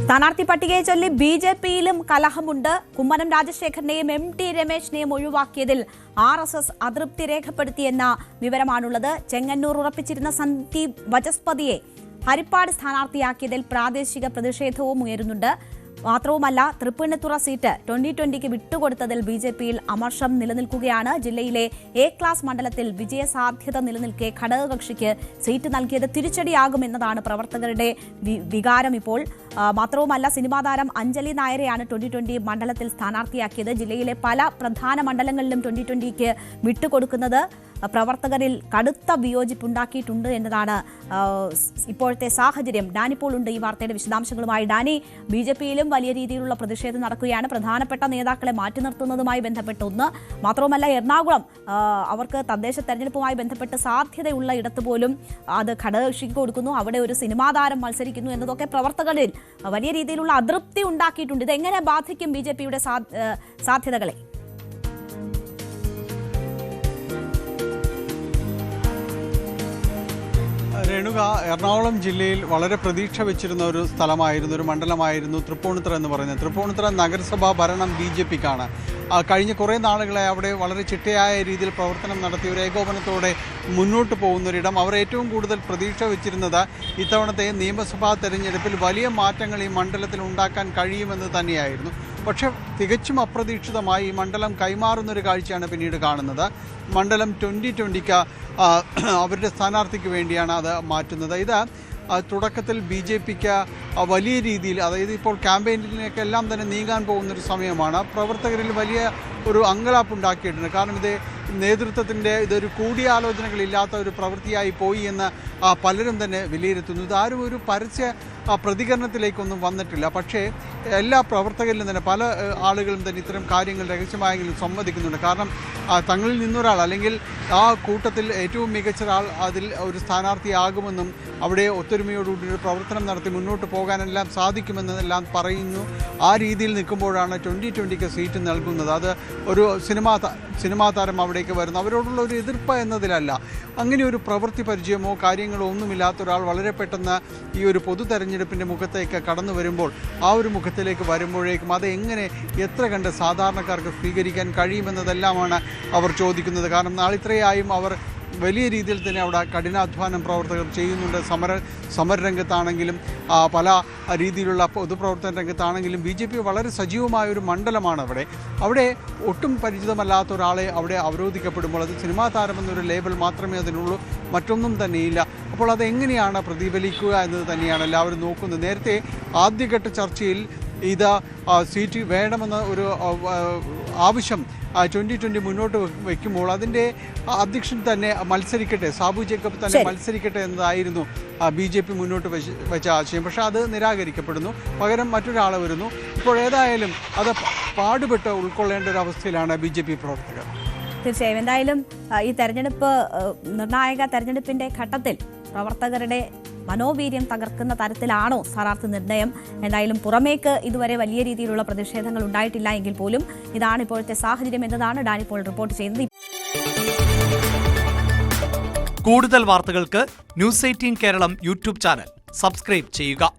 സ്ഥാനാർത്ഥി പട്ടികയെ ചൊല്ലി ബി.ജെ.പിയിലും കലഹമുണ്ട്. കുമ്മനം രാജശേഖരനെയും എം.ടി. രമേശിനെയും ഒഴിവാക്കിയതിൽ RSS അതൃപ്തി രേഖപ്പെടുത്തിയെന്ന വിവരമാണുള്ളത്. ചെങ്ങന്നൂർ ഉറപ്പിച്ചിരുന്ന സന്ദീപ് വചസ്പതിയെ ഹരിപ്പാട് സ്ഥാനാർത്ഥിയാക്കിയതിൽ പ്രാദേശിക പ്രതിഷേധവും ഉയരുന്നുണ്ട്. മാത്രവുമല്ല, തൃപ്പൂണിത്തുറ സീറ്റ് 2020 വിട്ടുകൊടുത്തതിൽ ബി.ജെ.പിയിൽ അമർഷം നിലനിൽക്കുകയാണ്. ജില്ലയിലെ എ ക്ലാസ് മണ്ഡലത്തിൽ വിജയസാധ്യത നിലനിൽക്കെ ഘടകകക്ഷിക്ക് സീറ്റ് നൽകിയത് തിരിച്ചടിയാകുമെന്നതാണ് പ്രവർത്തകരുടെ വികാരം ഇപ്പോൾ. മാത്രവുമല്ല, സിനിമാ താരം അഞ്ജലി നായരെയാണ് 2020 മണ്ഡലത്തിൽ സ്ഥാനാർത്ഥിയാക്കിയത്. ജില്ലയിലെ പല പ്രധാന മണ്ഡലങ്ങളിലും 2020 വിട്ടുകൊടുക്കുന്നത് പ്രവർത്തകരിൽ കടുത്ത വിയോജിപ്പുണ്ടാക്കിയിട്ടുണ്ട് എന്നതാണ് ഇപ്പോഴത്തെ സാഹചര്യം. ഡാനി പോൾ ഉണ്ട് ഈ വാർത്തയുടെ വിശദാംശങ്ങളുമായി. ഡാനി, ബി.ജെ.പിയിലും വലിയ രീതിയിലുള്ള പ്രതിഷേധം നടക്കുകയാണ്. പ്രധാനപ്പെട്ട നേതാക്കളെ മാറ്റി നിർത്തുന്നതുമായി ബന്ധപ്പെട്ട് ഒന്ന്. മാത്രവുമല്ല, എറണാകുളം അവർക്ക് തദ്ദേശ തെരഞ്ഞെടുപ്പുമായി ബന്ധപ്പെട്ട് സാധ്യതയുള്ള ഇടത്ത് പോലും അത് ഘടകകക്ഷിക്ക് കൊടുക്കുന്നു. അവിടെ ഒരു സിനിമാ താരം മത്സരിക്കുന്നു എന്നതൊക്കെ പ്രവർത്തകരിൽ വലിയ രീതിയിലുള്ള അതൃപ്തി ഉണ്ടാക്കിയിട്ടുണ്ട്. ഇതെങ്ങനെ ബാധിക്കും ബി.ജെ.പിയുടെ സാധ്യതകളെ? രേണുക, എറണാകുളം ജില്ലയിൽ വളരെ പ്രതീക്ഷ വെച്ചിരുന്ന ഒരു സ്ഥലമായിരുന്നു, ഒരു മണ്ഡലമായിരുന്നു തൃപ്പൂണിത്തുറ എന്ന് പറയുന്നത്. തൃപ്പൂണിത്തുറ നഗരസഭാ ഭരണം ബി.ജെ.പിക്കാണ്. കഴിഞ്ഞ കുറേ നാളുകളായി അവിടെ വളരെ ചിട്ടയായ രീതിയിൽ പ്രവർത്തനം നടത്തിയ ഒരു ഏകോപനത്തോടെ മുന്നോട്ട് പോകുന്നൊരിടം. അവർ ഏറ്റവും കൂടുതൽ പ്രതീക്ഷ വെച്ചിരുന്നത് ഇത്തവണത്തെ നിയമസഭാ തെരഞ്ഞെടുപ്പിൽ വലിയ മാറ്റങ്ങൾ ഈ മണ്ഡലത്തിൽ ഉണ്ടാക്കാൻ കഴിയുമെന്ന് തന്നെയായിരുന്നു. പക്ഷേ തികച്ചും അപ്രതീക്ഷിതമായി ഈ മണ്ഡലം കൈമാറുന്നൊരു കാഴ്ചയാണ് പിന്നീട് കാണുന്നത്. മണ്ഡലം 2020 അവരുടെ സ്ഥാനാർത്ഥിക്ക് വേണ്ടിയാണ് അത് മാറ്റുന്നത്. ഇത് തുടക്കത്തിൽ ബി.ജെ.പിക്ക് വലിയ രീതിയിൽ, അതായത് ഇപ്പോൾ ക്യാമ്പയിനിലേക്കെല്ലാം തന്നെ നീങ്ങാൻ പോകുന്നൊരു സമയമാണ്. പ്രവർത്തകരിൽ വലിയ ഒരു അങ്കലാപ്പുണ്ടാക്കിയിട്ടുണ്ട്. കാരണം നേതൃത്വത്തിൻ്റെ ഇതൊരു കൂടിയാലോചനകളില്ലാത്ത ഒരു പ്രവൃത്തിയായി പോയി എന്ന് പലരും തന്നെ വിലയിരുത്തുന്നു. ഇതാരും ഒരു പരസ്യ പ്രതികരണത്തിലേക്കൊന്നും വന്നിട്ടില്ല. പക്ഷേ എല്ലാ പ്രവർത്തകരിലും തന്നെ പല ആളുകളും തന്നെ ഇത്തരം കാര്യങ്ങൾ രഹസ്യമായെങ്കിലും സമ്മതിക്കുന്നുണ്ട്. കാരണം തങ്ങളിൽ നിന്നൊരാൾ, അല്ലെങ്കിൽ ആ കൂട്ടത്തിൽ ഏറ്റവും മികച്ച ഒരാൾ അതിൽ ഒരു സ്ഥാനാർത്ഥിയാകുമെന്നും അവിടെ ഒത്തൊരുമയോടുകൂടി ഒരു പ്രവർത്തനം നടത്തി മുന്നോട്ട് പോകാനെല്ലാം സാധിക്കുമെന്നെല്ലാം പറയുന്നു. ആ രീതിയിൽ നിൽക്കുമ്പോഴാണ് 2020 സീറ്റ് നൽകുന്നത്. അത് ഒരു സിനിമാ താരം അവിടേക്ക് വരുന്നു. അവരോടുള്ള ഒരു എതിർപ്പ് എന്നതിലല്ല, അങ്ങനെ ഒരു പ്രവൃത്തി പരിചയമോ കാര്യങ്ങളോ ഒന്നുമില്ലാത്ത ഒരാൾ വളരെ പെട്ടെന്ന് ഈ ഒരു പൊതു തെരഞ്ഞെടുപ്പിൻ്റെ മുഖത്തേക്ക് കടന്നു വരുമ്പോൾ, ആ ഒരു മുഖത്തിലേക്ക് വരുമ്പോഴേക്കും അത് എങ്ങനെ എത്ര കണ്ട് സാധാരണക്കാർക്ക് സ്വീകരിക്കാൻ കഴിയുമെന്നതെല്ലാമാണ് അവർ ചോദിക്കുന്നത്. കാരണം നാളിത്രയായും അവർ വലിയ രീതിയിൽ തന്നെ അവിടെ കഠിനാധ്വാനം പ്രവർത്തകർ ചെയ്യുന്നുണ്ട്. സമരരംഗത്താണെങ്കിലും പല രീതിയിലുള്ള പൊതുപ്രവർത്തന രംഗത്താണെങ്കിലും ബി.ജെ.പി വളരെ സജീവമായ ഒരു മണ്ഡലമാണ് അവിടെ ഒട്ടും പരിചിതമല്ലാത്ത ഒരാളെ അവിടെ അവരോധിക്കപ്പെടുമ്പോൾ അത് സിനിമാ താരമെന്നൊരു ലേബൽ മാത്രമേ അതിനുള്ളൂ, മറ്റൊന്നും തന്നെയില്ല. അപ്പോൾ അതെങ്ങനെയാണ് പ്രതിഫലിക്കുക എന്നത് തന്നെയാണ് എല്ലാവരും നോക്കുന്നത്. നേരത്തെ ആദ്യഘട്ട ചർച്ചയിൽ ഇത് സീറ്റ് വേണമെന്ന ഒരു ആവശ്യം 2020 മുന്നോട്ട് വയ്ക്കുമ്പോൾ അതിൻ്റെ അധ്യക്ഷൻ തന്നെ മത്സരിക്കട്ടെ, സാബു ജേക്കബ് തന്നെ മത്സരിക്കട്ടെ എന്നതായിരുന്നു ബി.ജെ.പി മുന്നോട്ട് വെച്ച ആശയം. പക്ഷേ അത് നിരാകരിക്കപ്പെടുന്നു. പകരം മറ്റൊരാൾ വരുന്നു. ഇപ്പോൾ ഏതായാലും അത് പാടുപെട്ട് ഉൾക്കൊള്ളേണ്ട ഒരു അവസ്ഥയിലാണ് ബി.ജെ.പി പ്രവർത്തകർ. തീർച്ചയായും. എന്തായാലും ഈ തെരഞ്ഞെടുപ്പ്, നിർണായക തെരഞ്ഞെടുപ്പിൻ്റെ ഘട്ടത്തിൽ പ്രവർത്തകരുടെ മനോവീര്യം തകർക്കുന്ന തരത്തിലാണോ സ്ഥാനാർത്ഥി നിർണയം? എന്തായാലും പുറമേക്ക് ഇതുവരെ വലിയ രീതിയിലുള്ള പ്രതിഷേധങ്ങൾ ഉണ്ടായിട്ടില്ല എങ്കിൽ പോലും ഇതാണ് ഇപ്പോഴത്തെ സാഹചര്യം എന്നതാണ് ഡാനി പോൾ റിപ്പോർട്ട് ചെയ്യുന്നത്. കൂടുതൽ വാർത്തകൾക്ക് News 18 Keralam YouTube channel subscribe ചെയ്യുക.